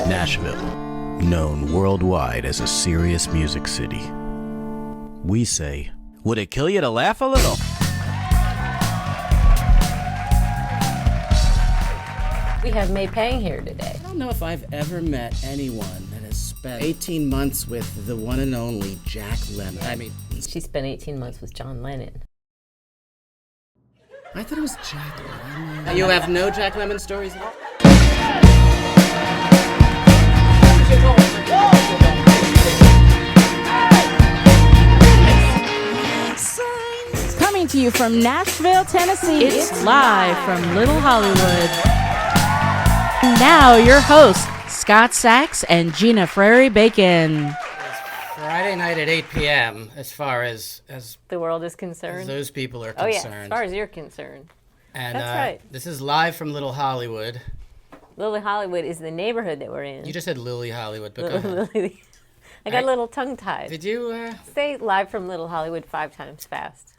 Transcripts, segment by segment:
Nashville, known worldwide as a serious music city. We say, would it kill you to laugh a little? We have May Pang here today. I don't know if I've ever met anyone that has spent 18 months with the one and only Jack Lemmon. I mean, She spent 18 months with John Lennon. I thought it was Jack Lemmon. You have no Jack Lemmon stories at all? Coming to you from Nashville, Tennessee, it's live from Little Hollywood. Now your hosts, Scot Sax and Gina Frary Bacon. Friday night at 8 p.m. as far as The world is concerned. those people are Oh yeah, concerned. as far as you're concerned. And That's right. This is live from Little Hollywood. Little Hollywood is the neighborhood that we're in. You just said Lily Hollywood, but go ahead. I got a little tongue-tied. Did you? Say live from Little Hollywood 5 times fast.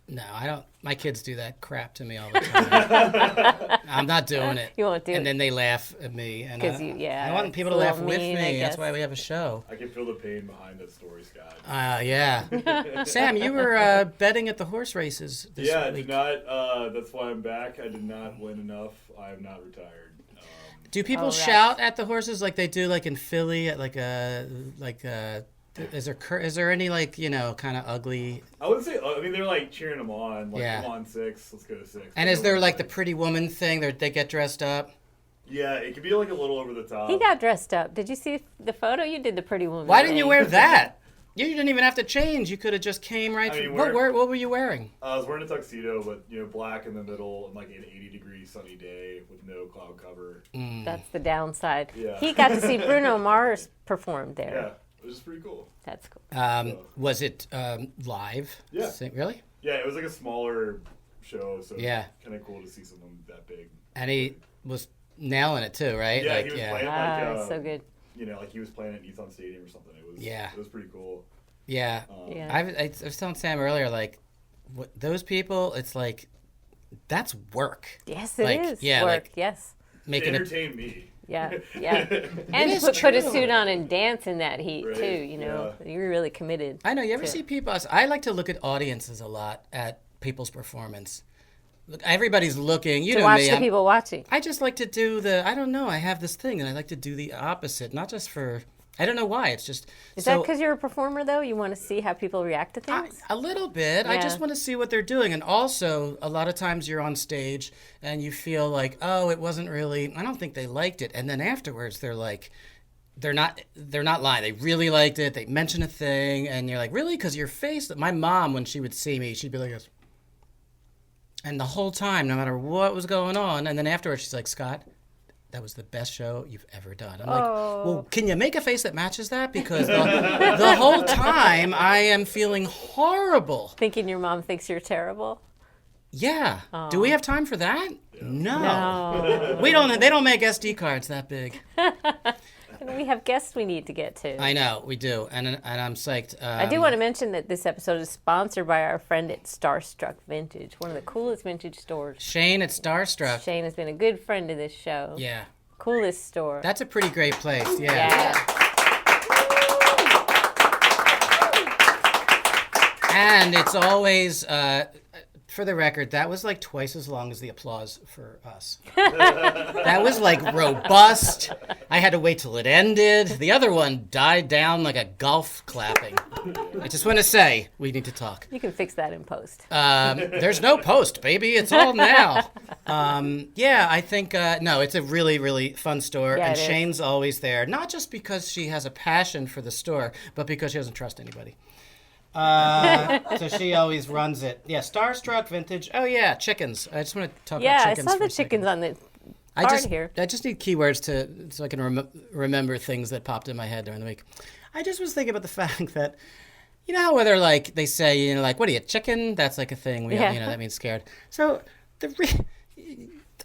No, I don't. My kids do that crap to me all the time. I'm not doing it. You won't do it. And then they laugh at me. And 'Cause I want people to it's a laugh little with mean, I me. That's guess. why we have a show. I can feel the pain behind that story, Scott. Yeah. Sam, you were betting at the horse races this Yeah, I week. did not. That's why I'm back. I did not win enough. I am not retired. Do people Oh, shout at the horses like they do like in Philly at is there any kind of ugly? I wouldn't say. I mean, they're like cheering them on. Like, Yeah. come on, 6. Let's go to 6. And is there like the pretty woman thing? They get dressed up. Yeah, it could be like a little over the top. He got dressed up. Did you see the photo? You did the pretty woman. Why didn't you thing. wear that? You didn't even have to change. You could have just came right. I mean, What were you wearing? I was wearing a tuxedo, but black in the middle, and like an 80-degree sunny day with no cloud cover. That's the downside. Yeah. He got to see Bruno Mars perform there. Yeah, it was pretty cool. That's cool. Was it live? Yeah. Really? Yeah, it was like a smaller show, so Yeah. kind of cool to see someone that big. And he was nailing it too, right? Yeah, Like, he was yeah. playing So good. like he was playing at Nissan Stadium or something. It was pretty cool. Yeah. Yeah. I was telling Sam earlier, like, those people, it's like, that's work. Yes, it Like, is. yeah, Work. like- Yes. Making it. Entertain me. Yeah. Yeah. And is put a true. suit on and dance in that heat Right, too. You're really committed. I know. You ever to- see people? I like to look at audiences a lot at people's performance. Look, everybody's looking. You to know watch me. the people watching. I just like to do I don't know. I have this thing, and I like to do the opposite. Not just for. I don't know why. It's just. Is that because you're a performer though? You want to see how people react to things? A little bit. I Yeah. just want to see what they're doing. And also, a lot of times you're on stage and you feel like, oh, it wasn't really, I don't think they liked it. And then afterwards, they're like, they're not lying. They really liked it. They mention a thing. And you're like, really? Because your face, my mom, when she would see me, she'd be like this. And the whole time, no matter what was going on. And then afterwards, she's like, Scott, that was the best show you've ever done. I'm like, well, can you make a face that matches that? Because the whole time I am feeling horrible. Thinking your mom thinks you're terrible? Yeah. Do we have time for that? No. No. We don't. They don't make SD cards that big. We have guests we need to get to. I know we do, and I'm psyched. I do want to mention that this episode is sponsored by our friend at Starstruck Vintage, one of the coolest vintage stores. Shane at Starstruck. Shane has been a good friend of this show. Yeah. Coolest store. That's a pretty great place. Yeah. Yeah. And it's always. For the record, that was like twice as long as the applause for us. That was like robust. I had to wait till it ended. The other one died down like a golf clapping. I just want to say, we need to talk. You can fix that in post. There's no post, baby. It's all now. Yeah, I think, no, it's a really, really fun store. Yeah, and it is. Shane's always there. Not just because she has a passion for the store, but because she doesn't trust anybody. So she always runs it. Yeah, Starstruck Vintage. Oh yeah, chickens. I just want to talk Yeah, about I chickens. saw for the a second. chickens on the I card here. just need keywords so I can remember things that popped in my head during the week. I just was thinking about the fact that you know how whether like they say like what are you chicken? That's like a thing. Yeah. That means scared. So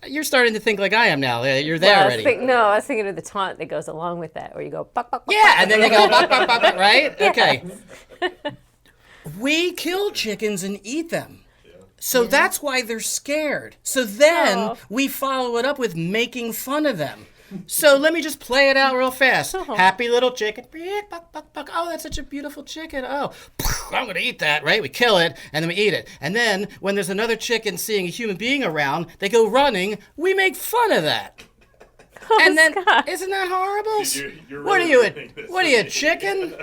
you're starting to think like I am now. You're there Well, already. I was thinking of the taunt that goes along with that, where you go, buck, buck, buck, Yeah, buck. and then they go, bop, bop, bop, right? Okay. We kill chickens and eat them. So that's why they're scared. So then we follow it up with making fun of them. So let me just play it out real fast. Happy little chicken. Buck, buck, buck. Oh, that's such a beautiful chicken. Oh, I'm going to eat that, right? We kill it, and then we eat it. And then when there's another chicken seeing a human being around, they go running. We make fun of that. And then, isn't that horrible? You're What are really you, ruining this. what are you, a chicken?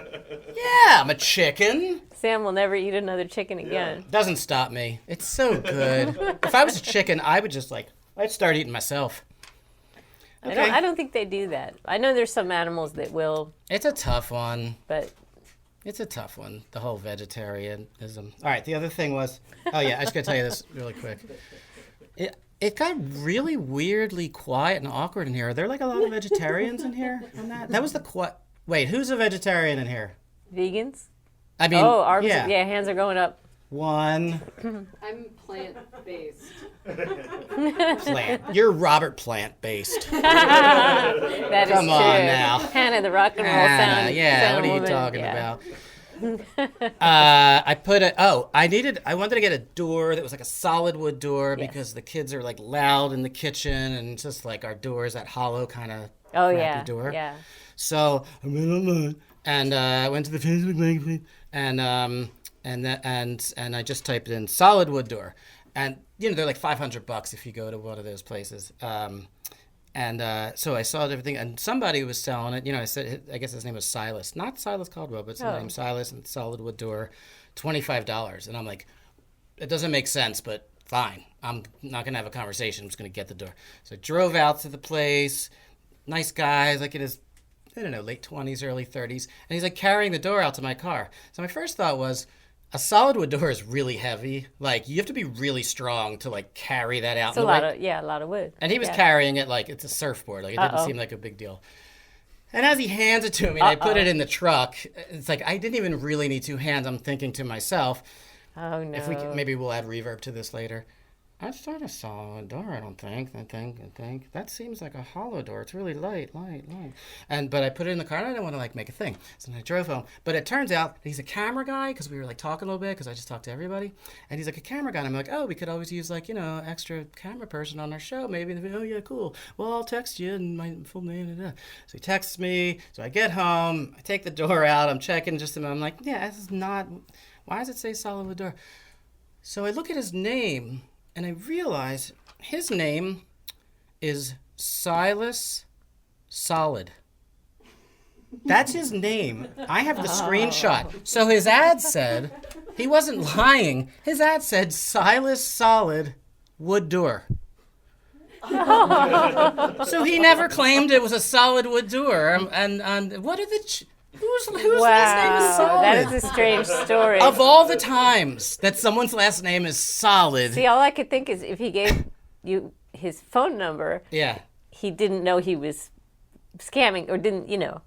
Yeah, I'm a chicken. Sam will never eat another chicken again. Doesn't stop me. It's so good. If I was a chicken, I would just I'd start eating myself. Okay. I don't think they do that. I know there's some animals that will, It's a tough one. but It's a tough one, the whole vegetarianism. All right, the other thing was, oh yeah, I just gotta tell you this really quick. It got really weirdly quiet and awkward in here. Are there like a lot of vegetarians in here on that? That was the Wait, who's a vegetarian in here? vegans? I mean, Arms, yeah. hands are going up. One I'm plant-based. plant. You're Robert Plant-based. That is Come on true. now. Hannah, the rock and roll Anna, sound. yeah, sound what are you woman. talking Yeah. about? I wanted to get a door that was like a solid wood door because the kids are like loud in the kitchen and just like our door is that hollow kind of Oh crappy yeah, door. yeah. So I went online and I went to the Facebook magazine and I just typed in solid wood door, and they're like $500 if you go to one of those places. So I saw everything, and somebody was selling it. I guess his name was Silas, not Silas Caldwell, but some name Silas, and solid wood door, $25. And I'm like, it doesn't make sense, but fine. I'm not gonna have a conversation. I'm just gonna get the door. So I drove out to the place. Nice guy, like in his, I don't know, late 20s, early 30s, and he's like carrying the door out to my car. So my first thought was, a solid wood door is really heavy. Like you have to be really strong to like carry that out. It's a lot of wood. And he was carrying it like it's a surfboard. Like it didn't seem like a big deal. And as he hands it to me, and I put it in the truck. It's like I didn't even really need two hands. I'm thinking to myself, Oh no. if we can, maybe we'll add reverb to this later. That's not a solid door, I don't think. I think that seems like a hollow door. It's really light. But I put it in the car, and I didn't want to like make a thing. So then I drove home. But it turns out he's a camera guy because we were like talking a little bit because I just talked to everybody. And he's like a camera guy. And I'm like, oh, we could always use like extra camera person on our show maybe. And oh yeah, cool. Well, I'll text you and my full name. So he texts me. So I get home. I take the door out. I'm checking just a minute. I'm like, yeah, this is not. Why does it say solid wood door? So I look at his name. And I realize his name is Silas Solid. That's his name. I have the screenshot. So his ad said, he wasn't lying. His ad said Silas Solid Wood Door. So he never claimed it was a solid wood door. And what are the... Whose last name is Solid? That is a strange story. Of all the times that someone's last name is Solid. See, all I could think is if he gave you his phone number, Yeah. he didn't know he was scamming, or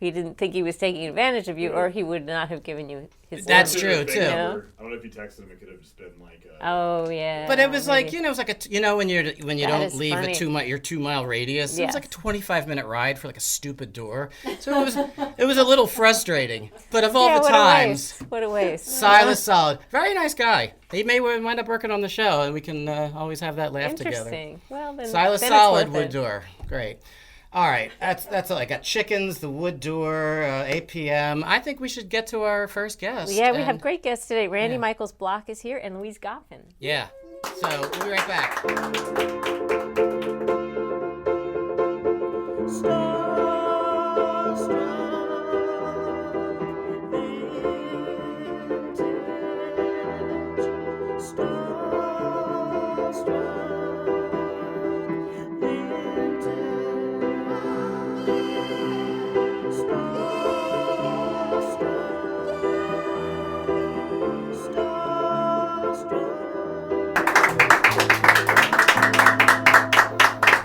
he didn't think he was taking advantage of you, or he would not have given you his That's number. true, Big too. number. I don't know if you texted him. It could have just been like. Oh yeah. But it was like, maybe. it was like when you That don't is leave funny. your 2 mile radius. It Yes. was like a 25-minute ride for like a stupid door. So it was a little frustrating. But of all Yeah, the what times, a waste. What a waste. Silas Solid, very nice guy. He may wind up working on the show, and we can always have that laugh together. Interesting. Well, then Silas then Solid it's worth wood it. door, great. All right, that's all. I got chickens, the wood door, 8 p.m. I think we should get to our first guest. Yeah, we and- have great guests today. Randi Michaels Block is here, and Louise Goffin. Yeah. So we'll be right back.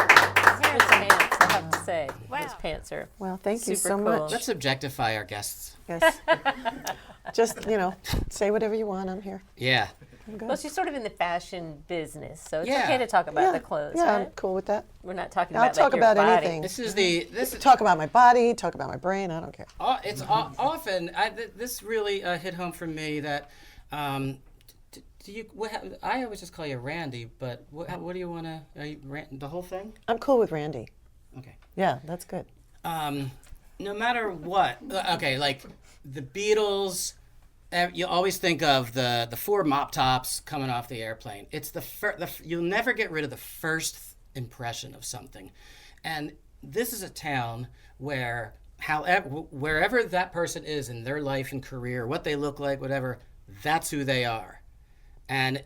Pants, I have to say. Wow. Those pants are Well, thank you super so cool. much. Let's objectify our guests. Yes. Just, say whatever you want. I'm here. Yeah. I'm good. Well, she's sort of in the fashion business, so it's Yeah. okay to talk about the clothes. Yeah, right? I'm cool with that. We're not talking I'll about talk like, about your body. anything. This is Talk about my body, talk about my brain. I don't care. it's often this really hit home for me that do you I always just call you Randy, but what do you want to the whole thing? I'm cool with Randy. Okay. Yeah, that's good. No matter what, okay, like the Beatles, you always think of the four mop tops coming off the airplane. It's you'll never get rid of the first impression of something. And this is a town where wherever that person is in their life and career, what they look like, whatever, that's who they are. And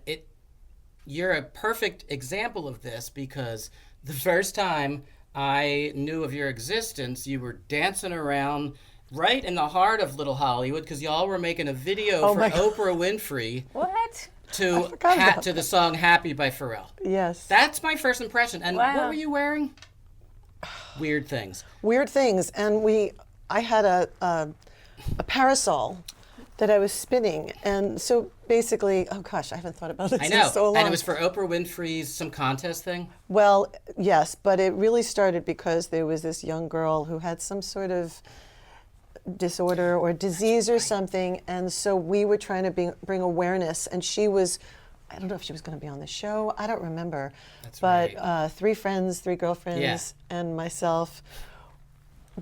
you're a perfect example of this because the first time I knew of your existence, you were dancing around right in the heart of Little Hollywood because y'all were making a video for Oprah Winfrey. What? To the song Happy by Pharrell. Yes. That's my first impression. And Wow. what were you wearing? Weird things. Weird things. And I had a parasol that I was spinning. And so basically, oh gosh, I haven't thought about this I know. in so long. And it was for Oprah Winfrey's some contest thing? Well, yes, but it really started because there was this young girl who had some sort of disorder or disease or something, and so we were trying to bring awareness, and she was, I don't know if she was going to be on the show, I don't remember. That's but right. 3 friends, 3 girlfriends, Yeah. and myself.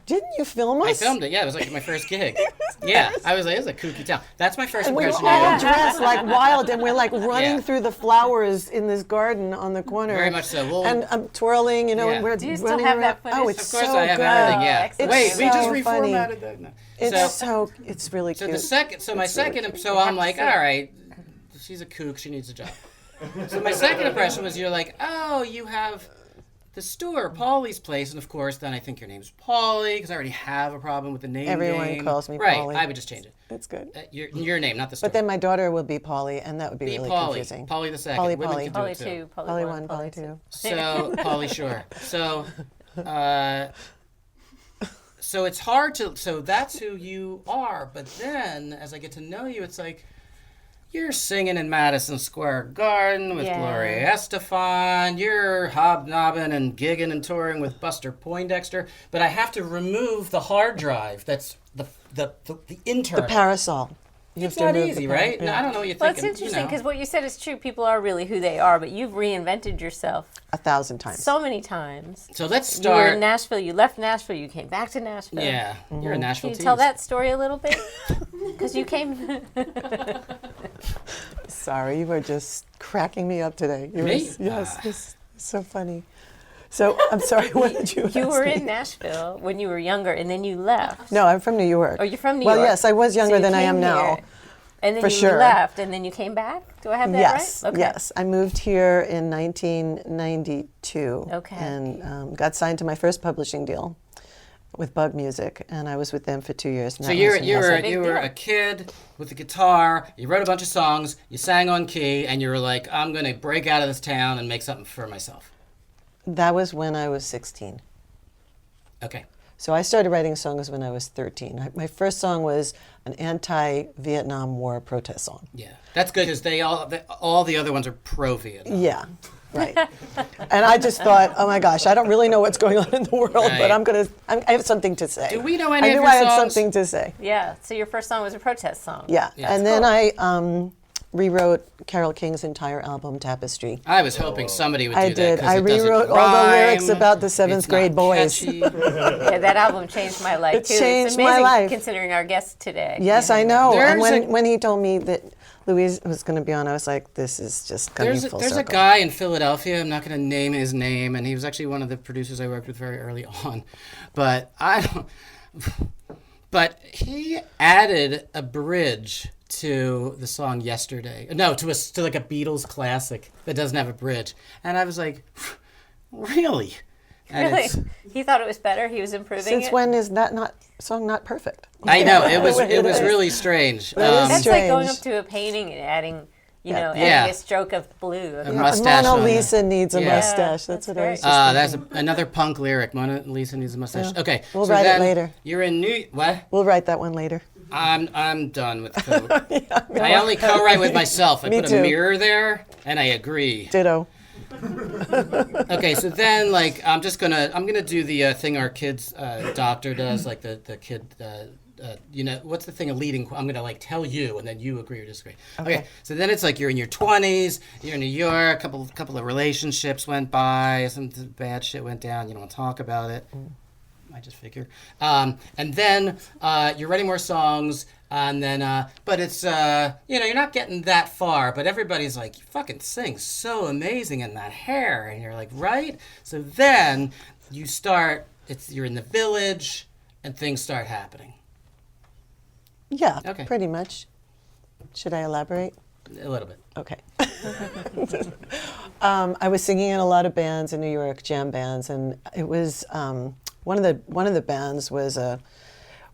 Didn't you film us? I filmed it, yeah. It was like my first gig. Yeah, I was like, this is a kooky town. That's my first And we were impression all of you. dressed like wild, and we're like running Yeah. through the flowers in this garden on the corner. Very much so. Well, and I'm twirling, you know, Yeah. and we're Do you still running have around. that footage? Oh, it's Of course so I have good. everything, yeah. Excellent. Wait, It's we just so funny. reformatted that. No. It's really So cute. I'm like, all right, she's a kook, she needs a job. So my second impression was you're like, oh, you have the store, Paulie's Place, and of course, then I think your name's Paulie because I already have a problem with the name. Everyone calls me right, Paulie. I would just change it. It's good. Your name, not the store. But then my daughter will be Polly, and that would be really Paulie, confusing. Paulie the second. Paulie, Women Paulie. can do Polly it too. 2, Polly Polly 1, 1, Polly 2. So Paulie, sure. So it's hard to. So that's who you are. But then, as I get to know you, it's like you're singing in Madison Square Garden with Yeah. Gloria Estefan. You're hobnobbing and gigging and touring with Buster Poindexter. But I have to remove the hard drive. That's the internal. The parasol. You It's have to not remove easy, the right? yeah. No, I don't know what you're Well, thinking. it's interesting you know. because what you said is true. People are really who they are, but you've reinvented yourself 1,000 times. so many times. So let's You were start. in Nashville. You left Nashville. You came back to Nashville. Yeah, you're a Nashville Can you tease. tell that story a little bit? Because you came. Sorry, you were just cracking me up today. You Me? Yes, it's so funny. So, I'm sorry, what did you You ask were me? in Nashville when you were younger, and then you left. No, I'm from New York. Oh, you're from New Well, York. yes, I was younger So you than I am came now. here, and then for you sure. left, and then you came back. Do I have that Yes, right? Okay. yes. I moved here in 1992. Okay. And got signed to my first publishing deal with Bug Music, and I was with them for 2 years. and So that you was amazing. big were deal. a kid with a guitar. You wrote a bunch of songs. You sang on key, and you were like, "I'm going to break out of this town and make something for myself." That was when I was 16. Okay. So I started writing songs when I was 13. My first song was an anti-Vietnam War protest song. Yeah, that's good because all the other ones are pro-Vietnam. Yeah, right. And I just thought, oh my gosh, I don't really know what's going on in the world, Right. but I have something to say. Do we know any I of knew your I had songs? something to say. Yeah. So your first song was a protest song. Yeah. Yeah. And then I rewrote Carole King's entire album, Tapestry. I was hoping somebody would do I that. did. 'cause I it doesn't rewrote all the lyrics rhyme, about the seventh it's grade not boys. catchy. Yeah, that album changed my life It too. changed it's my amazing life. considering our guest today. Yes, I know. And There's when he told me that Louise was going to be on, I was like, this is just coming full There's a circle. guy in Philadelphia. I'm not going to name his name, and he was actually one of the producers I worked with very early on. But But he added a bridge to the song Yesterday. No, to like a Beatles classic that doesn't have a bridge, and I was like, really? And Really? it's- He thought it was better. He was improving Since it. when is that song not perfect? I know it was really strange. That is That's like going strange. up to a painting and adding, Yeah. adding Yeah. a stroke of blue. A mustache on Mona there. Lisa needs a Yeah. mustache. That's That's what I very- was just thinking. That's another punk lyric. Mona Lisa needs a mustache. Yeah. Okay, We'll so write it then later. You're in what? We'll write that one later. I'm done with code. I only co-write with myself. I Me put too. a mirror there, and I agree. Ditto. Okay, so then like I'm gonna do the thing our kid's doctor does, like the kid. What's the thing a leading? I'm gonna like tell you, and then you agree or disagree. Okay. So then it's like you're in your 20s, you're in New York, couple of relationships went by, some bad shit went down. You don't want to talk about it. I just figure. And then you're writing more songs, and then but it's you're not getting that far. But everybody's like, you fucking sing so amazing in that hair, and you're like, right. So then you start. You're in the village, and things start happening. Yeah, Okay. pretty much. Should I elaborate? A little bit. Okay. I was singing in a lot of bands in New York, jam bands, and it was one of the bands was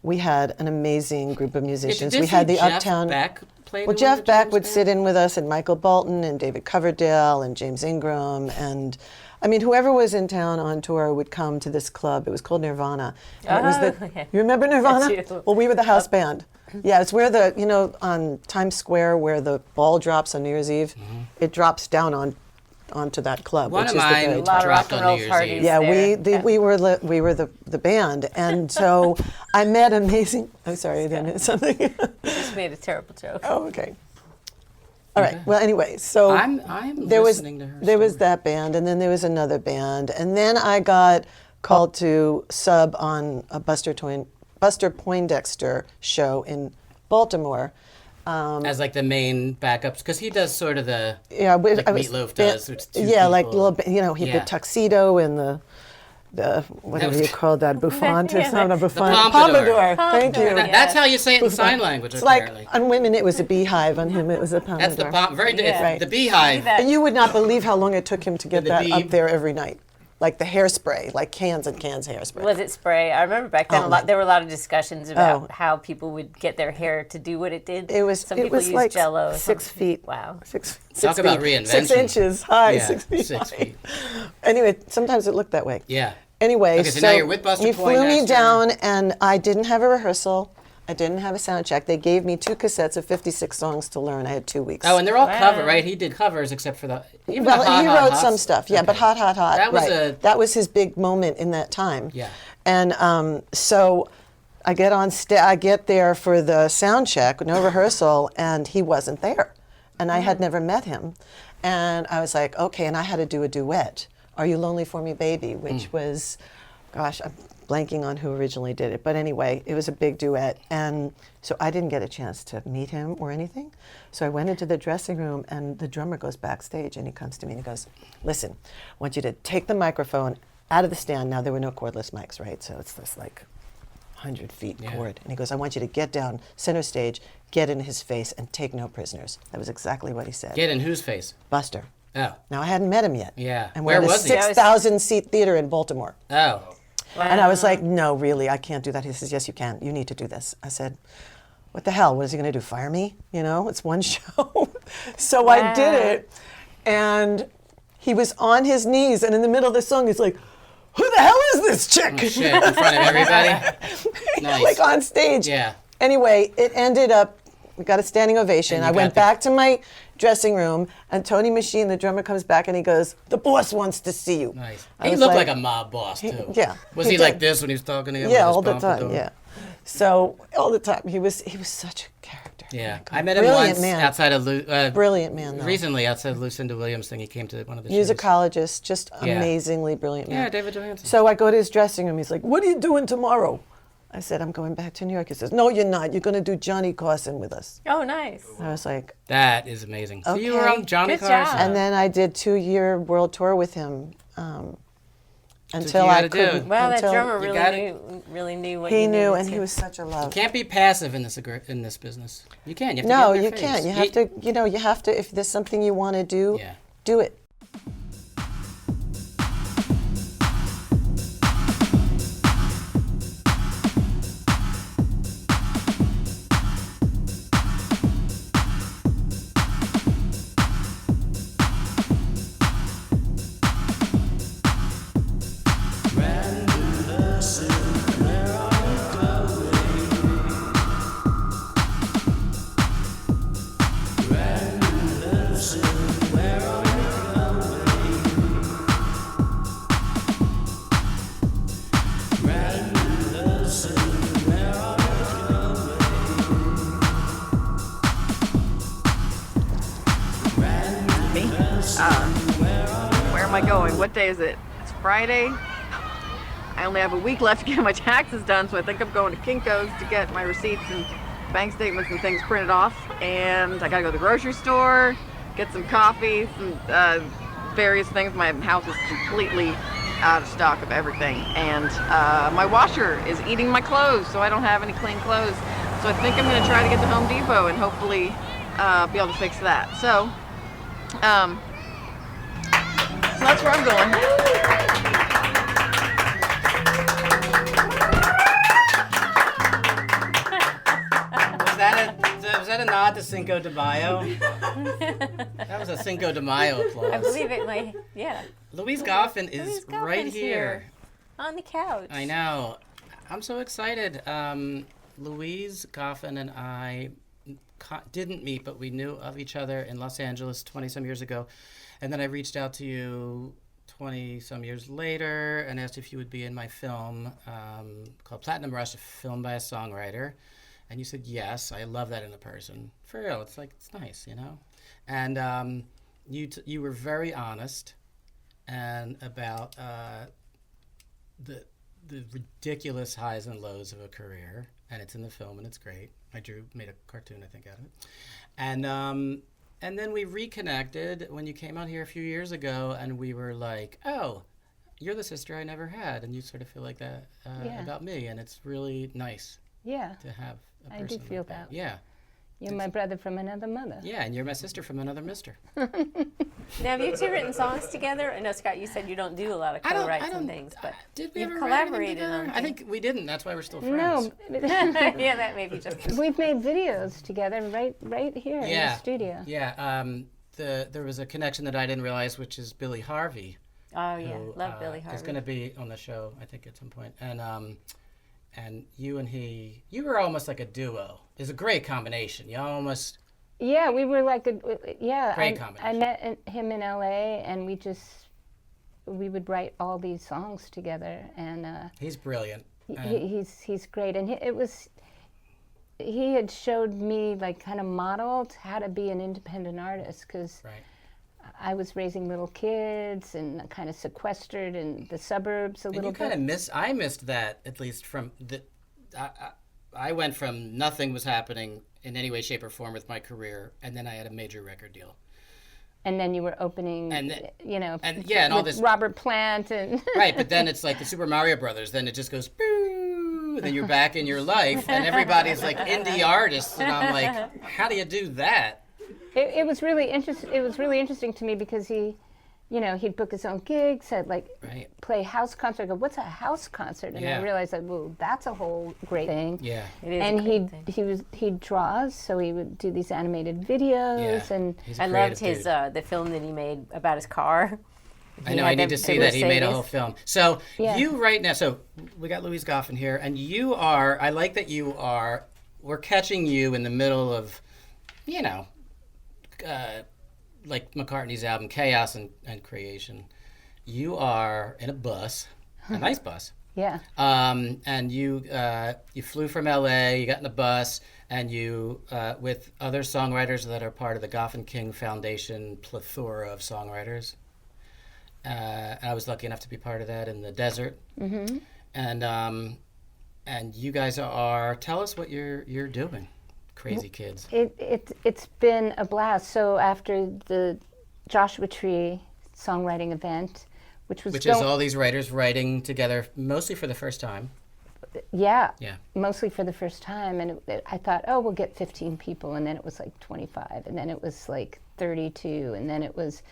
we had an amazing group of musicians. We had the Jeff Uptown. Beck played Well, in Jeff the Beck jam would band? sit in with us, and Michael Bolton, and David Coverdale, and James Ingram, and I mean, whoever was in town on tour would come to this club. It was called Nirvana. And it was okay. You remember Nirvana? I do. Well, we were the house band. Yeah, it's where on Times Square where the ball drops on New Year's Eve, it drops down onto that club, One which of is mine the A village. lot of rock dropped and on roll New Year's parties. Eve. Yeah, there. we were the band, and so I met amazing. I'm sorry, I didn't hit something. Just made a terrible joke. Oh, okay. All right. Well, anyway, so I'm there was listening to her. there was that band, and then there was another band, and then I got called to sub on a Buster Poindexter show in Baltimore. As like the main backups, because he does sort of the Yeah, like Meatloaf does. It's two like people. little, Yeah. the tuxedo and the whatever you call that, bouffant. It's not a bouffant. pompadour. Thank you. Pompadour. That's how you say it in sign language, It's apparently. like on women it was a beehive, on him it was a pompadour. That's the very Yeah. it's the beehive. That- And you would not believe how long it took him to get The that bee- up there every night. Like the hairspray, like cans and cans hairspray. Was it spray? I remember back then there were a lot of discussions about Oh. how people would get their hair to do what it did. It was Some it people was use like Jell-O. 6 feet. Wow. Six Talk feet. about 6 reinvention. inches high, Yeah, 6 feet 6 high. feet. Anyway, sometimes it looked that way. Yeah. Anyway, Okay, so now you're with Buster he flew me Poindexter. down, and I didn't have a rehearsal. I didn't have a sound check. They gave me 2 cassettes of 56 songs to learn. I had 2 weeks. Oh, and they're all Wow. cover, right? He did covers except for the. Even well, the hot, he hot, wrote hot some stuff, yeah, but Okay. hot, hot, hot. That was right. That was his big moment in that time. Yeah. And so I get I get there for the sound check, no rehearsal, and he wasn't there, and I had never met him, and I was like, okay, and I had to do a duet, "Are You Lonely for Me, Baby," which was, gosh, I'm blanking on who originally did it, but anyway, it was a big duet, and so I didn't get a chance to meet him or anything. So I went into the dressing room, and the drummer goes backstage, and he comes to me and he goes, "Listen, I want you to take the microphone out of the stand." Now there were no cordless mics, right? So it's this like 100 feet cord, and he goes, "I want you to get down center stage, get in his face, and take no prisoners." That was exactly what he said. Get in whose face? Buster. Oh. Now I hadn't met him yet. Yeah. And Where we're at a was he? 6,000 seat theater in Baltimore. Oh. And I was like, "No, really, I can't do that." He says, "Yes, you can. You need to do this." I said, "What the hell? What is he going to do? Fire me? You know, it's one show." So I did it, and he was on his knees, and in the middle of the song, he's like, "Who the hell is this chick?" Shit, in front of everybody? Nice. Like on stage. Yeah. Anyway, it ended up, we got a standing ovation. And you I went got the- back to my dressing room, and Tony Machine, the drummer, comes back and he goes, "The boss wants to see you." Nice. I He was looked like a mob boss, too. yeah, Was he he like did. this when he was talking to him? Yeah, with his all the time. pompadour? Yeah. So all the time, he was such a character. Yeah. I met him Brilliant once man. outside of Brilliant man, though. recently outside of Lucinda Williams' thing. He came to one of the shows. Musicologist, just Yeah. amazingly brilliant man. Yeah, David Johansen. So I go to his dressing room. He's like, "What are you doing tomorrow?" I said, "I'm going back to New York." He says, "No, you're not. You're going to do Johnny Carson with us." Oh, nice. I was like, That is amazing. So you were Okay. on Johnny Good Carson. job. and then I did 2-year world tour with him until you I gotta do. couldn't. Wow, that until drummer You got really knew what He you knew, needed and to. he was such a love. Can't be passive in this business. You can. You have to No, get in you their can't. face. You have to. You have to. If there's something you want to do, Yeah. do it. what day is it? It's Friday. I only have a week left to get my taxes done, so I think I'm going to Kinko's to get my receipts and bank statements and things printed off. And I gotta go to the grocery store, get some coffee, some various things. My house is completely out of stock of everything. And my washer is eating my clothes, so I don't have any clean clothes. So I think I'm gonna try to get to Home Depot and hopefully be able to fix that. So that's where I'm going. Was that a nod to Cinco de Mayo? That was a Cinco de Mayo applause. I believe it might, yeah. Louise Goffin is Louise right Goffin's here. On the couch. I know. I'm so excited. Louise Goffin and I didn't meet, but we knew of each other in Los Angeles 20-some years ago. And then I reached out to you 20-some years later and asked if you would be in my film called Platinum Rush, a film by a songwriter. And you said, yes, I love that in a person. For real, it's like, it's nice, you know? And you were very honest and about the ridiculous highs and lows of a career. And it's in the film, and it's great. I made a cartoon, I think, out of it. And then we reconnected when you came out here a few years ago, and we were like, oh, you're the sister I never had. And you sort of feel like that about me, and it's really nice to have a person I do feel like that. Yeah. You're my brother from another mother. Yeah, and you're my sister from another mister. Now, have you two written songs together? I know, Scott, you said you don't do a lot of co-writes and things, but did we you've ever write anything collaborated together? on I think we didn't. That's why we're still friends. No. yeah, that may be just... We've made videos together right here in the studio. Yeah. There was a connection that I didn't realize, which is Billy Harvey. Oh, yeah. Love Billy Harvey. He's going to be on the show, I think, at some point. And you and you were almost like a duo. It's a great combination. You almost... Yeah, we were like Great combination. I met him in LA, and we would write all these songs together, and he's brilliant. He's great, and he had showed me, like, kind of modeled how to be an independent artist, because I was raising little kids and kind of sequestered in the suburbs a little bit. I missed that, at least from the. I went from nothing was happening in any way, shape, or form with my career, and then I had a major record deal. And then you were opening, and all this Robert Plant and right. But then it's like the Super Mario Brothers. Then it just goes boo. Then you're back in your life, and everybody's like indie artists, and I'm like, how do you do that? It was really interesting. It was really interesting to me because he'd book his own gigs, I'd play house concert. I go, what's a house concert? And I realized that, well, that's a whole great thing. Yeah, it is. And he draws, so he would do these animated videos, and I loved his the film that he made about his car. I know. I need to see that. He made a whole film. So you right now. So we got Louise Goffin here, and you are. I like that you are. We're catching you in the middle of, like McCartney's album Chaos and Creation. You are in a bus, a nice bus. Yeah. And you flew from LA, you got in the bus, and you, with other songwriters that are part of the Goffin King Foundation plethora of songwriters. I was lucky enough to be part of that in the desert. Mm-hmm. And you guys tell us what you're doing. Crazy kids. It's been a blast. So after the Joshua Tree songwriting event, which is all these writers writing together, mostly for the first time. Yeah. Mostly for the first time, and I thought, oh, we'll get 15 people, and then it was like 25, and then it was like 32, and then it was,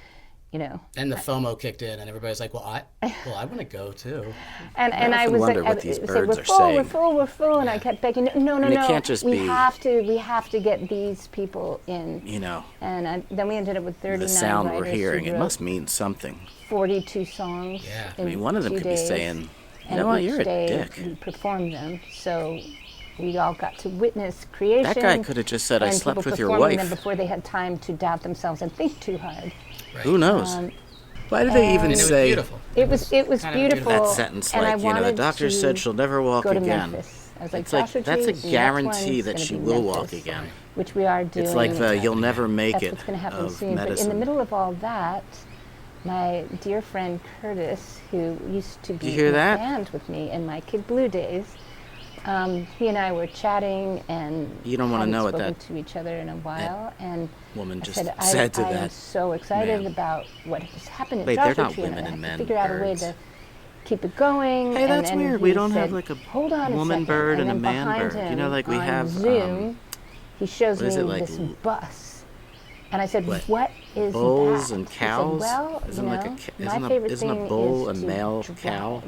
And the FOMO kicked in, and everybody's like, well, I want to go too. And I was wonder like, what these birds are saying. We're full, and I kept begging, no. It can't just we be. We have to get these people in. And then we ended up with 39 the sound writers we're hearing, who it wrote must mean something. 42 songs. Yeah. I mean, one of them could be saying, and you're a dick. We performed them, so we all got to witness creation. That guy could have just said, I slept with your performing wife. them before they had time to doubt themselves and think too hard. Right. Who knows? Why do they even say? It was beautiful. That sentence, and like, the doctor said she'll never walk go to again. Memphis. I was like, It's like, Joshua that's Tree, a guarantee the that next she one's gonna will be walk Memphis, again. which we are doing. It's like the you'll never make That's it what's going to happen of soon. medicine. But in the middle of all that, my dear friend Curtis, who used to be You hear in that? a band with me in my Kid Blue days, he and I were chatting and You don't wanna hadn't know what spoken that- to each other in a while. And woman I just said, said to I am that so excited man. about what has happened at Wait, they're Joshua not Tree, and women I and have men, to figure out a way birds. to keep it going. Hey, that's and weird. he We don't have said, like a hold on woman a second. bird and a then man behind bird. him You know, like we on have, Zoom, he shows what is me it, like this bus. And I said, what, what is bulls that? and He cows? said, well, Isn't you like know, a ca- my isn't a- favorite isn't a thing bull is a to male drive. cow?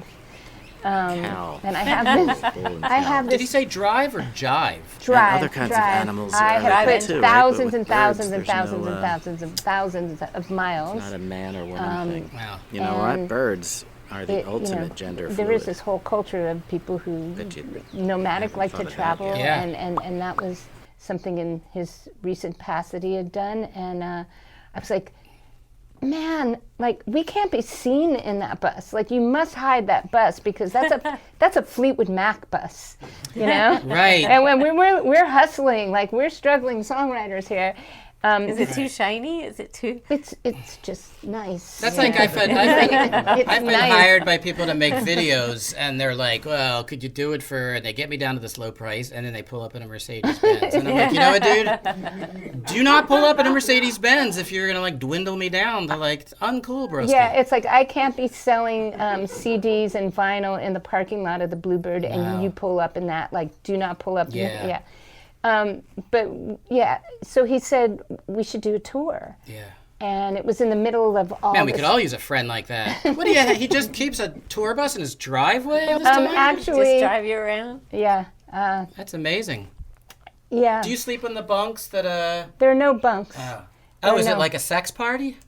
Cow. And I have this. Bull and I cow. have Did he this say drive or jive? drive. other kinds of drive. animals I are have like that put too, right? But thousands with and birds, thousands and there's thousands no, and thousands and thousands of miles. Not a man or woman thing. Wow. You know what? and Birds are the It- you ultimate know, gender There fluid. is this whole culture of people who Bet you nomadic haven't like thought to of that travel, yet. Yeah. and that was something in his recent past that he had done, and I was like, man, like we can't be seen in that bus. Like you must hide that bus because that's a Fleetwood Mac bus, you know? Right. And when we're hustling, like we're struggling songwriters here. Is it too shiny? Is it too? It's just nice. That's like I've been nice. hired by people to make videos, and they're like, "Well, could you do it for?" And they get me down to this low price, and then they pull up in a Mercedes Benz, and I'm like, "You know what, dude? Do not pull up in a Mercedes Benz if you're gonna like dwindle me down to like uncool, broski." Yeah, it's like I can't be selling CDs and vinyl in the parking lot of the Bluebird, and No. you pull up in that. Like, do not pull up. Yeah. But yeah, so he said we should do a tour, Yeah. and it was in the middle of all. Man, we this. could all use a friend like that. What do you? He just keeps a tour bus in his driveway all this time? Actually, Just drive you around? yeah, That's amazing. yeah. Do you sleep in the bunks that There are no bunks. Oh, is it no. like a sex party?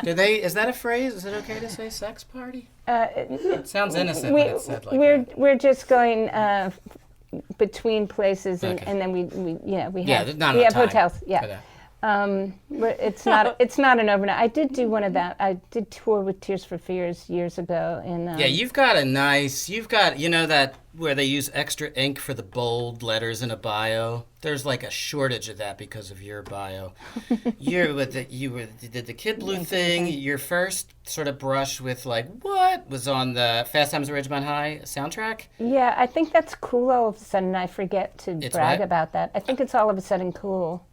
Is that a phrase? Is it okay to say sex party? It sounds innocent when it's said like that. We're just going between places, and, Okay. and then we have there's not we enough have time hotels. for Yeah. that. It's not an overnight. I did do one of that. I did tour with Tears for Fears years ago, and Yeah, you've got that where they use extra ink for the bold letters in a bio. There's like a shortage of that because of your bio. You did the Kid Blue thing. Your first sort of brush with like what was on the Fast Times at Ridgemont High soundtrack. yeah, I think that's cool. All of a sudden, I forget to It's brag what? about that. I think it's all of a sudden cool.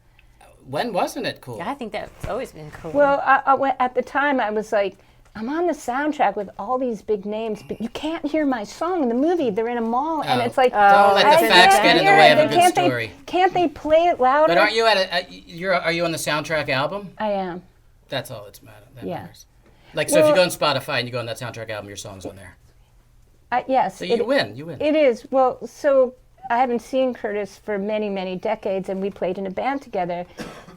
When wasn't it cool? I think that's always been cool. Well, at the time, I was like, I'm on the soundtrack with all these big names, but you can't hear my song in the movie. They're in a mall, and it's like, Don't let the I facts can't get in the hear way it. of a good Can't story. Can't they play it louder? But aren't you are you on the soundtrack album? I am. That's all that's matter. That Yeah. matters. Like so, if you Well- go on Spotify and you go on that soundtrack album, your song's on there. Yes. So you win. You win. It is. Well, so I haven't seen Curtis for many, many decades, and we played in a band together.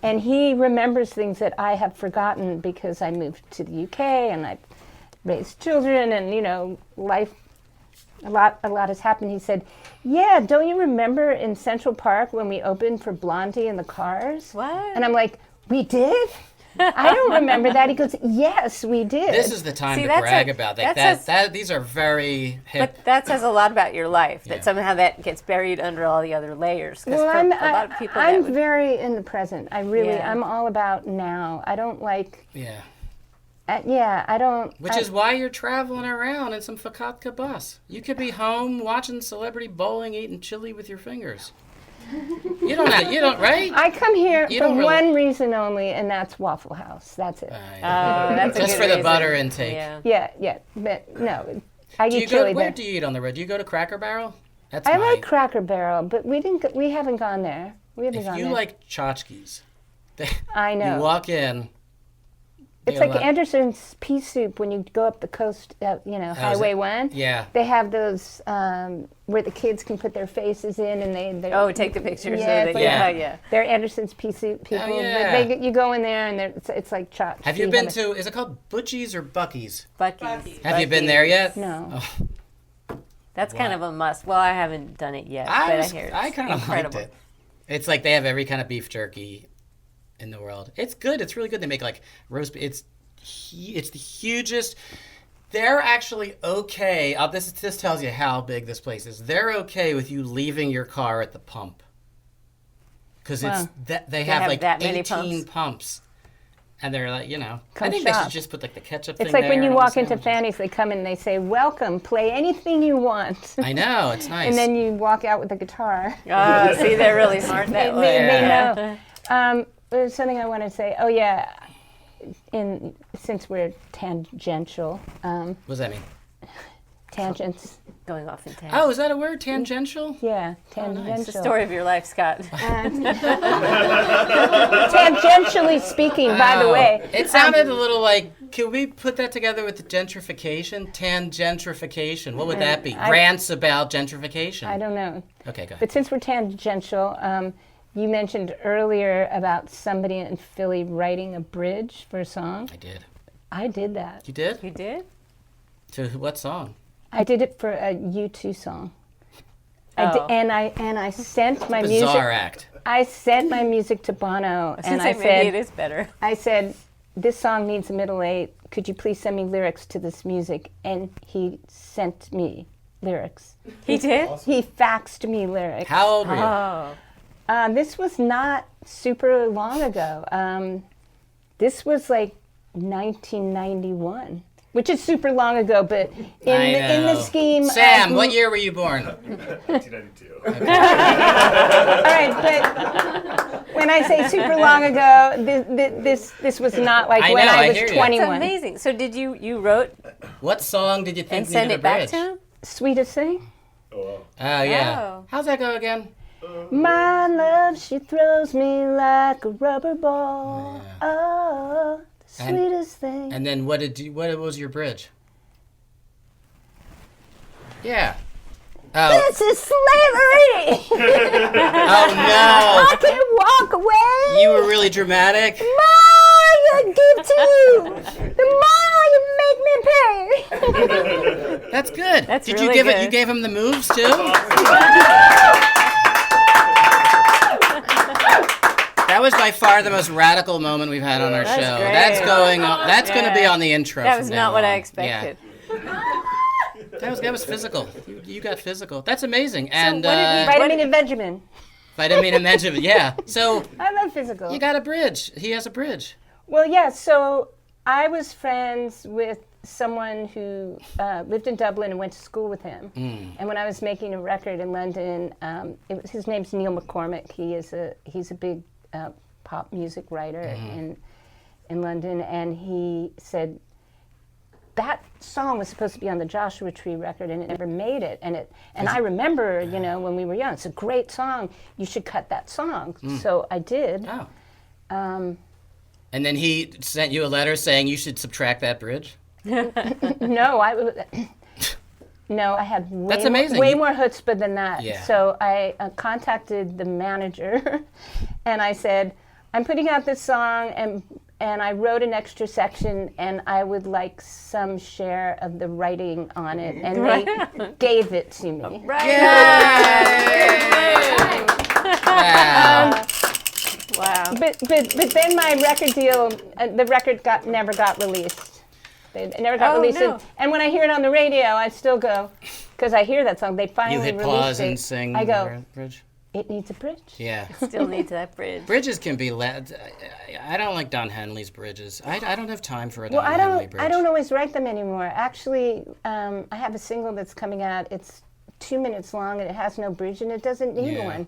And he remembers things that I have forgotten because I moved to the UK and I raised children, and life. A lot has happened. He said, "Yeah, don't you remember in Central Park when we opened for Blondie and the Cars?" What? And I'm like, "We did." I don't remember that. He goes, "Yes, we did." This is the time See, to that's brag a- about that that. says- These are very hip. But that says a lot about your life, Yeah. that somehow that gets buried under all the other layers. 'Cause Well, for I'm, a lot of people, I'm that would, very in the present. I really, Yeah. I'm all about now. I don't like, Yeah. I don't. Which is why you're traveling around in some Fakatka bus. You could be home watching celebrity bowling, eating chili with your fingers. You don't, right? I come here You for don't really- one reason only, and that's Waffle House. That's it. that's a Just good for the reason. butter intake. Yeah. Yeah, but no, I Do eat you chili where there. do you eat on the road? Do you go to Cracker Barrel? That's I my, like Cracker Barrel, but we haven't gone there. We haven't if gone you there. like tchotchkes, I know. you walk in. It's they're like Anderson's pea soup when you go up the coast, Highway 1. Yeah. They have those where the kids can put their faces in and they Oh, take the pictures. Yeah, of it's it. like- Yeah. They're Anderson's pea soup people. Oh, yeah. You go in there and it's like chopped. Have you been to? Is it called Butchie's or Bucky's? Buc-ee's. Have you been there yet? No. Oh, That's kind of a must. Well, I haven't done it yet, but I hear it's I kind of liked incredible. it. It's like they have every kind of beef jerky in the world. It's good. It's really good. They make like roast. It's the hugest. They're actually okay. This tells you how big this place is. They're okay with you leaving your car at the pump because Wow. they have like that many 18 pumps. And they're like, I Come think they shop. should just put like the ketchup thing It's like there when you and all the walk into sandwiches. Fanny's, they come in and they say, "Welcome, play anything you want." I know, it's nice. And then you walk out with the guitar. See, they're really smart that way. They know. There's something I want to say. Oh yeah, since we're tangential, What does that mean? tangents. Going off in tangent. Oh, is that a word? Tangential? Yeah, tangential. It's the story of your life, Scott. Tangentially speaking, by the way. It sounded a little like, can we put that together with the gentrification? Tangentification. What would that be? Rants about gentrification. I don't know. Okay, go ahead. But since we're tangential, you mentioned earlier about somebody in Philly writing a bridge for a song. I did. I did that. You did? You did? To what song? I did it for a U2 song. And I sent my music. Bizarre act. I sent my music to Bono, and I maybe said, it is better. I said, this song needs a middle eight. Could you please send me lyrics to this music? And he sent me lyrics. He did? He faxed me lyrics. How old were you? Oh. This was not super long ago. This was like 1991. Which is super long ago, but in the scheme Sam, of... what year were you born? 1992. All right, but when I say super long ago, this was not like when I was hear you. 21. That's amazing. So did you wrote What song did you think and send needed it a back bridge? to him? Sweetest thing? Oh, wow. Oh, yeah. Oh. How's that go again? My love, she throws me like a rubber ball. Oh, the sweetest thing. And then what was your bridge? Yeah. Oh. This is slavery! Oh, no. I can walk away! You were really dramatic. The more I give to you, the more you make me pay. That's good. That's Did really you give good. it? You gave him the moves too. That was by far the most radical moment we've had on our That's show. great. That's going on. That's going to be on the intro. That from was now not what I on. expected. Yeah. That was physical. You got physical. That's amazing. And Vitamin and Benjamin. Vitamin and Benjamin. Yeah. So I love physical. you got a bridge. He has a bridge. Well, yeah, so I was friends with someone who lived in Dublin and went to school with him. And when I was making a record in London, his name's Neil McCormick. He's a big pop music writer in London, and he said that song was supposed to be on the Joshua Tree record, and it never made it. And I remember, when we were young, it's a great song. You should cut that song. So I did. Oh. And then he sent you a letter saying you should subtract that bridge? No, I had That's amazing. way more chutzpah than that. Yeah. So I contacted the manager, and I said, I'm putting out this song, and I wrote an extra section, and I would like some share of the writing on it. And they gave it to me. Wow. Wow. But then my record deal, the record never got released. It never got released. No. And when I hear it on the radio, I still go, because I hear that song. They finally You hit released pause it. and sing I go, the bridge? it needs a bridge. Yeah. Still needs that bridge. Bridges can be I don't like Don Henley's bridges. I don't have time for a Well, Don Henley bridge. I don't always write them anymore. Actually, I have a single that's coming out. It's 2 minutes long, and it has no bridge, and it doesn't need Yeah. one.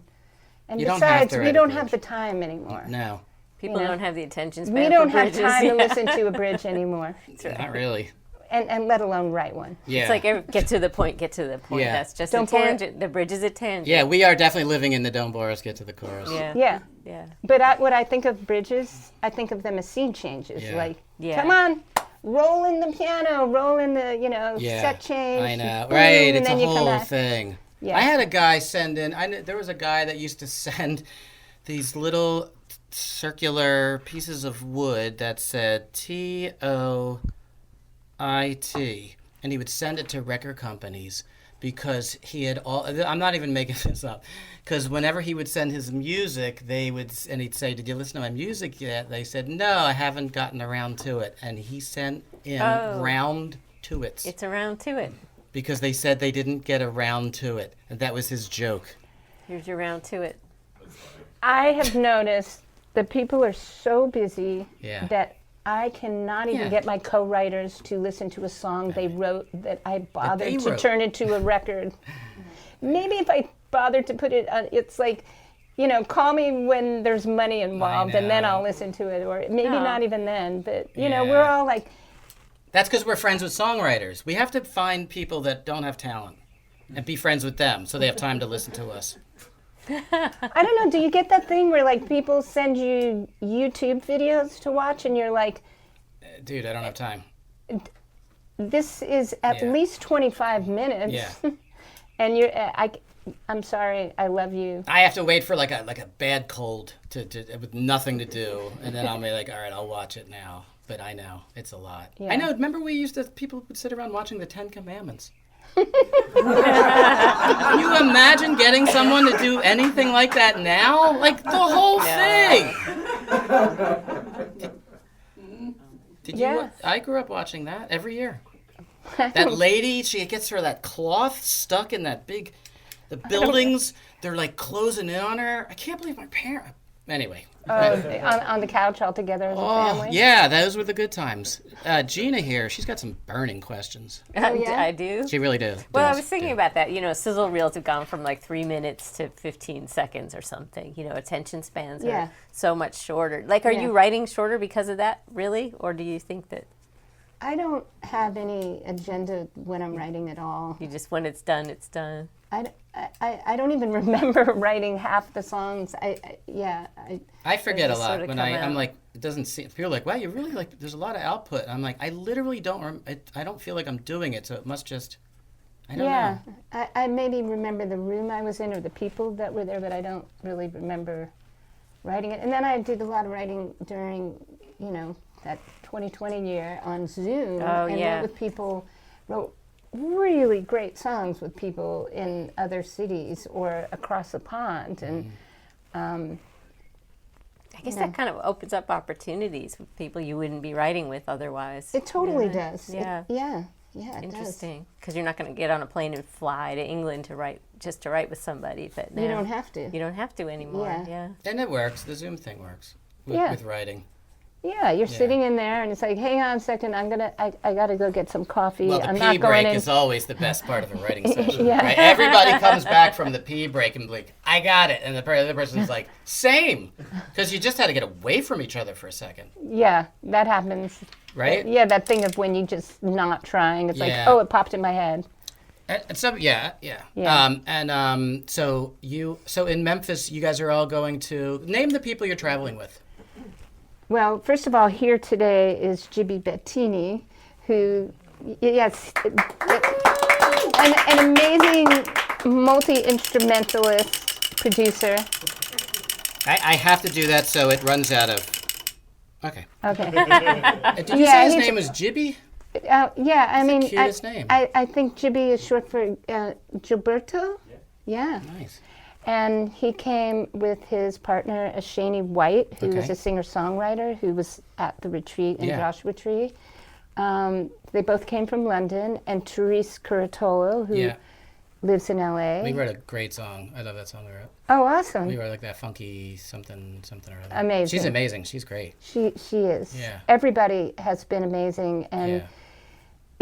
And You don't have besides, to we write a don't bridge. have the time anymore. No, People know. don't have the attention span We for don't have bridges. time to Yeah. listen to a bridge anymore, not really. and let alone write one. Yeah. It's like get to the point, get to the point. Yeah. That's just Don't a bore it. tangent. The bridge is a tangent. Yeah, we are definitely living in the Don't Bore Us, Get to the Chorus. Yeah. Yeah. Yeah. But when I think of bridges, I think of them as scene changes. Yeah. Like, Yeah. come on, roll in the piano, roll in the, Yeah, set change. I know. boom, Right, and it's a then you come whole back. thing. Yeah. I had a guy send in, there was a guy that used to send these little circular pieces of wood that said TOIT, and he would send it to record companies because he had I'm not even making this up, because whenever he would send his music, and he'd say, did you listen to my music yet? They said, no, I haven't gotten around to it. And he sent in round to it. It's around to it. Because they said they didn't get around to it. And that was his joke. Here's your round to it. I have noticed that people are so busy Yeah. that I cannot even Yeah. get my co-writers to listen to a song they wrote that I bothered to wrote. turn into a record. Maybe if I bothered to put it on, it's like, you know, call me when there's money involved and then know. I'll listen to it. Or maybe Oh. not even then, but, you know, Yeah. we're all like, That's because we're friends with songwriters. We have to find people that don't have talent and be friends with them so they have time to listen to us. I don't know, do you get that thing where like people send you YouTube videos to watch and you're like, Dude, I don't have time. this is at Yeah. least 25 minutes. Yeah. And you're, I'm sorry, I love you. I have to wait for like a bad cold to with nothing to do, and then I'll be like, all right, I'll watch it now. But I know it's a lot. Yeah. I know. Remember, people would sit around watching the Ten Commandments. Can you imagine getting someone to do anything like that now? Like the whole thing. Did you? Yes. I grew up watching that every year. That lady, she gets her that cloth stuck in that big. The buildings, they're like closing in on her. I can't believe my parents. Anyway. On the couch all together as a family. Yeah, those were the good times. Gina here, she's got some burning questions. I do. She really does. Well, I was thinking about that. You know, sizzle reels have gone from like 3 minutes to 15 seconds or something. You know, attention spans Yeah. are so much shorter. Like, are Yeah. you writing shorter because of that, really? Or do you think that I don't have any agenda when I'm writing at all. you just, when it's done, it's done? I don't even remember writing half the songs. I forget a just lot sort of when come I'm out. like, it doesn't seem, people are like, wow, you really like, there's a lot of output. I'm like, I literally don't, I don't feel like I'm doing it, so it must just, I don't know. I maybe remember the room I was in or the people that were there, but I don't really remember writing it. And then I did a lot of writing during, you know, that 2020 year on Zoom. Oh, and yeah. wrote with people, wrote really great songs with people in other cities or across the pond. And I guess that kind of opens up opportunities with people you wouldn't be writing with otherwise. it totally does. Yeah. Yeah, it does. Interesting, because you're not going to get on a plane and fly to England to write with somebody. But You now don't have to. You don't have to anymore. Yeah. Yeah. And it works, the Zoom thing works with, Yeah. with writing. Yeah, you're sitting in there and it's like, hang on a second, I gotta go get some coffee. Well, the I'm pee not going break in. is always the best part of a writing session. Yeah. Right? Everybody comes back from the pee break and be like, I got it. And the other person's like, same. Because you just had to get away from each other for a second. Yeah, that happens. Right? Yeah, that thing of when you just not trying. It's like, Yeah. oh, it popped in my head. And so, yeah. Yeah. So in Memphis, you guys are all going to name the people you're traveling with. Well, first of all, here today is Gibby Bettini, who, yes, an amazing multi-instrumentalist producer. I have to do that so it runs out of. Okay. Okay. Did you Yeah, say his he's- name was Gibby? Yeah, I mean, cutest name. I think Gibby is short for Gilberto. Yeah. Nice. And he came with his partner, Ashani White, who is Okay. a singer-songwriter who was at the retreat in Yeah. Joshua Tree. They both came from London, and Therese Curatolo, who Yeah. lives in LA. We wrote a great song. I love that song we wrote. Oh, awesome. We wrote like that funky something or other. Amazing. She's amazing. She's great. She is. Yeah. Everybody has been amazing, and Yeah.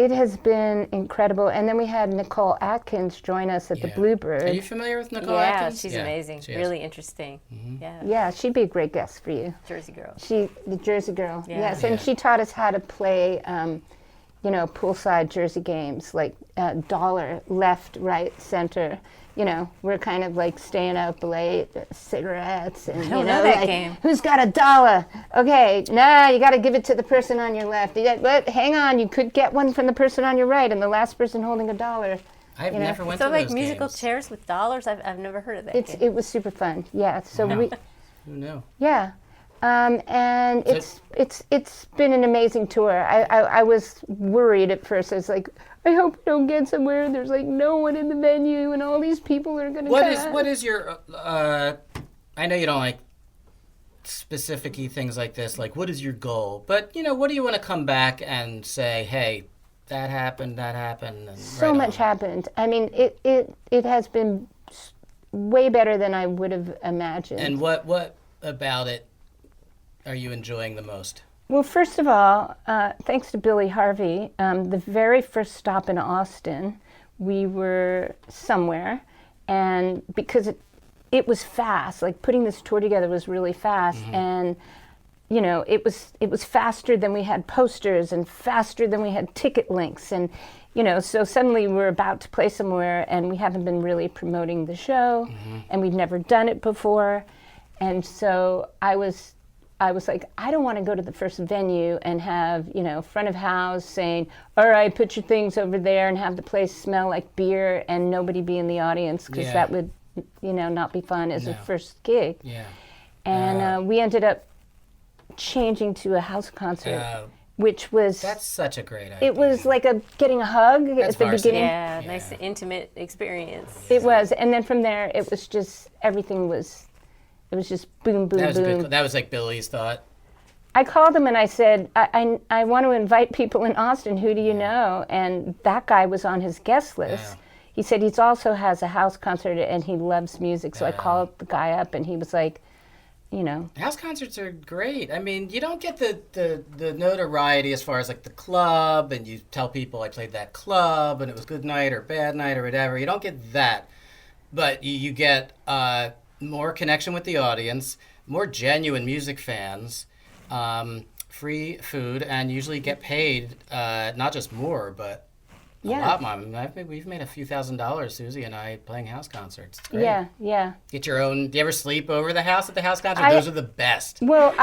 it has been incredible. And then we had Nicole Atkins join us at the Yeah. Bluebird. Are you familiar with Nicole Yeah, Atkins? she's amazing. she is. Really interesting. Yeah. Yeah, she'd be a great guest for you. Jersey girl. The Jersey girl. Yeah. Yes, and Yeah. she taught us how to play, poolside Jersey games, like dollar, left, right, center. You know, we're kind of like staying up late, cigarettes, and don't know that game. who's got $1? Okay, you got to give it to the person on your left. But hang on, you could get one from the person on your right, and the last person holding $1. I've never went So to like those musical games. chairs with dollars? I've never heard of that game. It was super fun. Yeah. So we. Who knew? Yeah, and it's been an amazing tour. I was worried at first. I was like, I hope we don't get somewhere and there's like no one in the venue and all these people are gonna. What is your? I know you don't like specific-y things like this. Like, what is your goal? But what do you want to come back and say? Hey, that happened. And So right much on. happened. I mean, it has been way better than I would have imagined. And what about it are you enjoying the most? Well, first of all, thanks to Billy Harvey, the very first stop in Austin, we were somewhere, and because it was fast, like putting this tour together was really fast, and you know, it was faster than we had posters and faster than we had ticket links, and you know, so suddenly we're about to play somewhere and we haven't been really promoting the show, and we've never done it before, and so I was like, I don't want to go to the first venue and have, you know, front of house saying, all right, put your things over there, and have the place smell like beer and nobody be in the audience, because that would, you know, not be fun as a first gig. Yeah. And we ended up changing to a house concert, which was... That's such a great idea. It was like getting a hug at the beginning. Yeah, nice intimate experience. It was. And then from there, it was just, everything was... It was just boom, boom, boom. That was like Billy's thought. I called him and I said, I want to invite people in Austin. Who do you know? And that guy was on his guest list. Yeah. He said he also has a house concert and he loves music. So I called the guy up and he was like, you know. House concerts are great. I mean, you don't get the notoriety as far as like the club, and you tell people I played that club and it was good night or bad night or whatever. You don't get that. But you get... more connection with the audience, more genuine music fans, free food, and usually get paid not just more, but a lot more. We've made a few $1,000s, Susie and I, playing house concerts. It's great. Yeah. Get your own. Do you ever sleep over the house at the house concert? Those are the best. Well,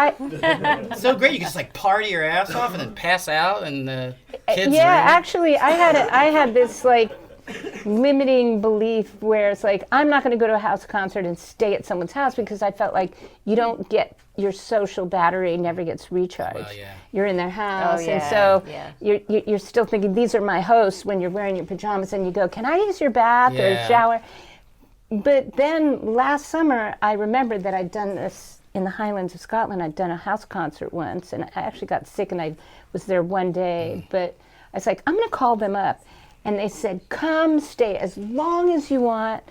so great. You can just like party your ass off and then pass out, and the kids. Yeah, actually, I had this like limiting belief where it's like, I'm not going to go to a house concert and stay at someone's house, because I felt like you don't get, your social battery never gets recharged. Well, you're in their house, and so you're still thinking, these are my hosts, when you're wearing your pajamas and you go, can I use your bath or shower? But then last summer, I remembered that I'd done this in the Highlands of Scotland. I'd done a house concert once, and I actually got sick, and I was there one day, but I was like, I'm going to call them up. And they said, come stay as long as you want.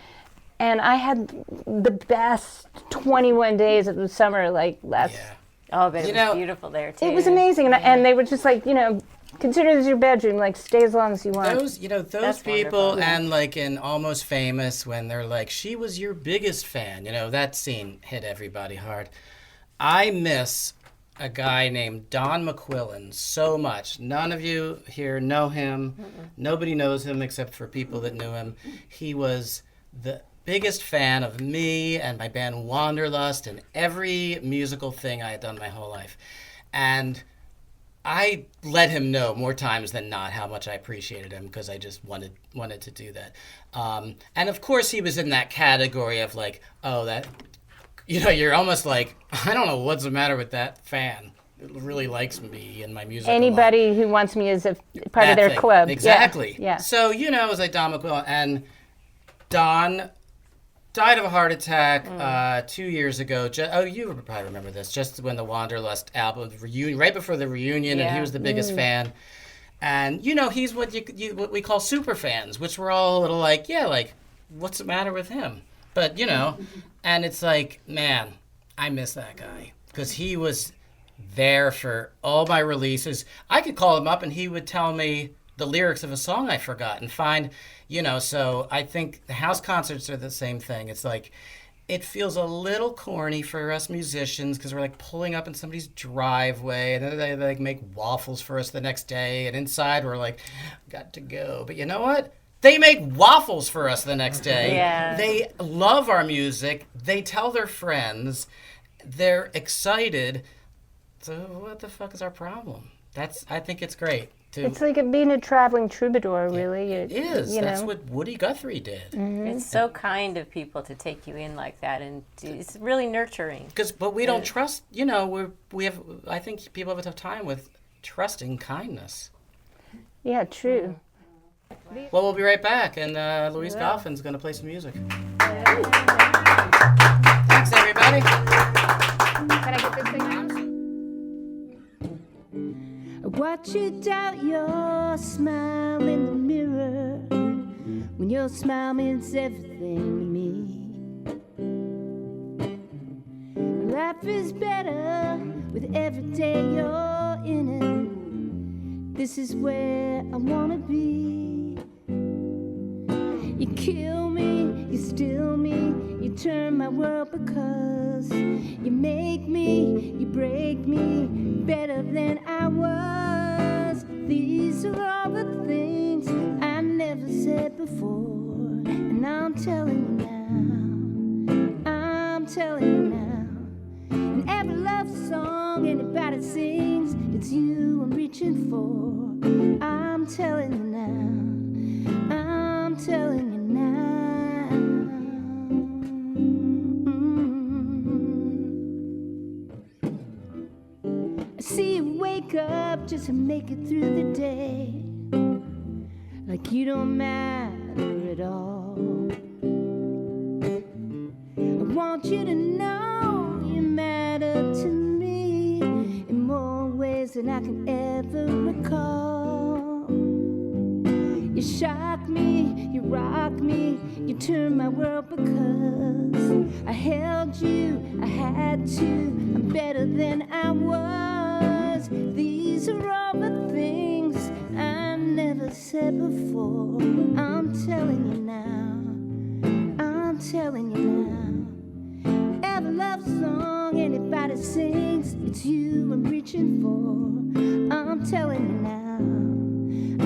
And I had the best 21 days of the summer, like last. Yeah. Oh, but it was beautiful there, too. It was amazing. And they were just like, you know, consider this your bedroom, like stay as long as you want. Those people, wonderful. And like in Almost Famous, when they're like, she was your biggest fan, you know, that scene hit everybody hard. I miss a guy named Don McQuillan so much. None of you here know him. Nobody knows him except for people that knew him. He was the biggest fan of me and my band Wanderlust and every musical thing I had done my whole life. And I let him know more times than not how much I appreciated him, because I just wanted to do that. And of course he was in that category of like, oh, that... You know, you're almost like, I don't know what's the matter with that fan. It really likes me and my music. Anybody who wants me is a part of their club. Exactly. Yeah. So, you know, it was like Don McQuillan. And Don died of a heart attack 2 years ago. You probably remember this. Just when the Wanderlust album, reunion, right before the reunion, and he was the biggest fan. And, you know, he's what we call super fans, which we're all a little like, what's the matter with him? But, you know, and it's like, man, I miss that guy, because he was there for all my releases. I could call him up and he would tell me the lyrics of a song I forgot and find, you know, so I think the house concerts are the same thing. It's like, it feels a little corny for us musicians, because we're like pulling up in somebody's driveway, and then they like make waffles for us the next day, and inside we're like, got to go. But you know what? They make waffles for us the next day. Yeah. They love our music. They tell their friends. They're excited. So what the fuck is our problem? I think it's great. It's like being a traveling troubadour, really. It is. That's what Woody Guthrie did. Mm-hmm. It's so kind of people to take you in like that, and it's really nurturing. But we don't trust. You know, I think people have a tough time with trusting kindness. Yeah, true. Well, we'll be right back, and Louise Goffin's going to play some music. Thanks, everybody. Can I get this thing out? Watch you doubt your smile in the mirror, when your smile means everything to me. Life is better with every day you're in it. This is where I wanna be. You kill me, you steal me, you turn my world because you make me, you break me better than I was. These are all the things I never said before, and I'm telling you now, I'm telling you now. And every love song anybody sings, it's you I'm reaching for. I'm telling you now, I'm telling you now. I see you wake up just to make it through the day, like you don't matter at all. I want you to know you matter to me in more ways than I can ever recall. You shock me, you rock me, you turn my world because I held you, I had to, I'm better than I was. These are all the things I never said before. I'm telling you now, I'm telling you now. Every love song anybody sings, it's you I'm reaching for. I'm telling you now,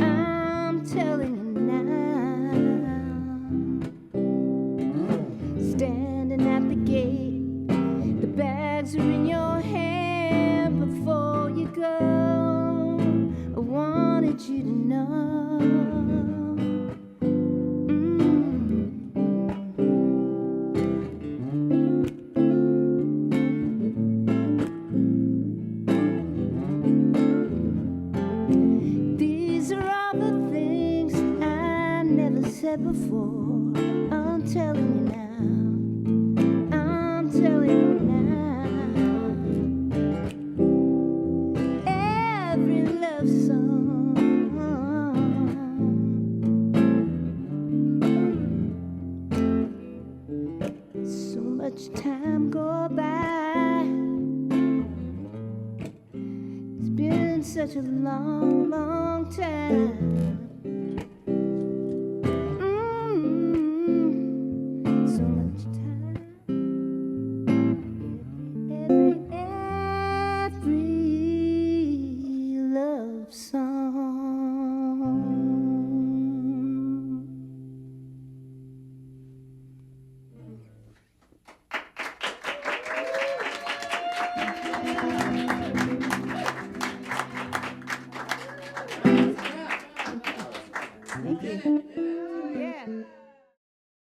I'm telling you now. Standing at the gate, the bags are in your hand. Before you go, I wanted you to know. Said before, I'm telling you now, I'm telling you now. Every love song, so much time go by. It's been such a long, long time.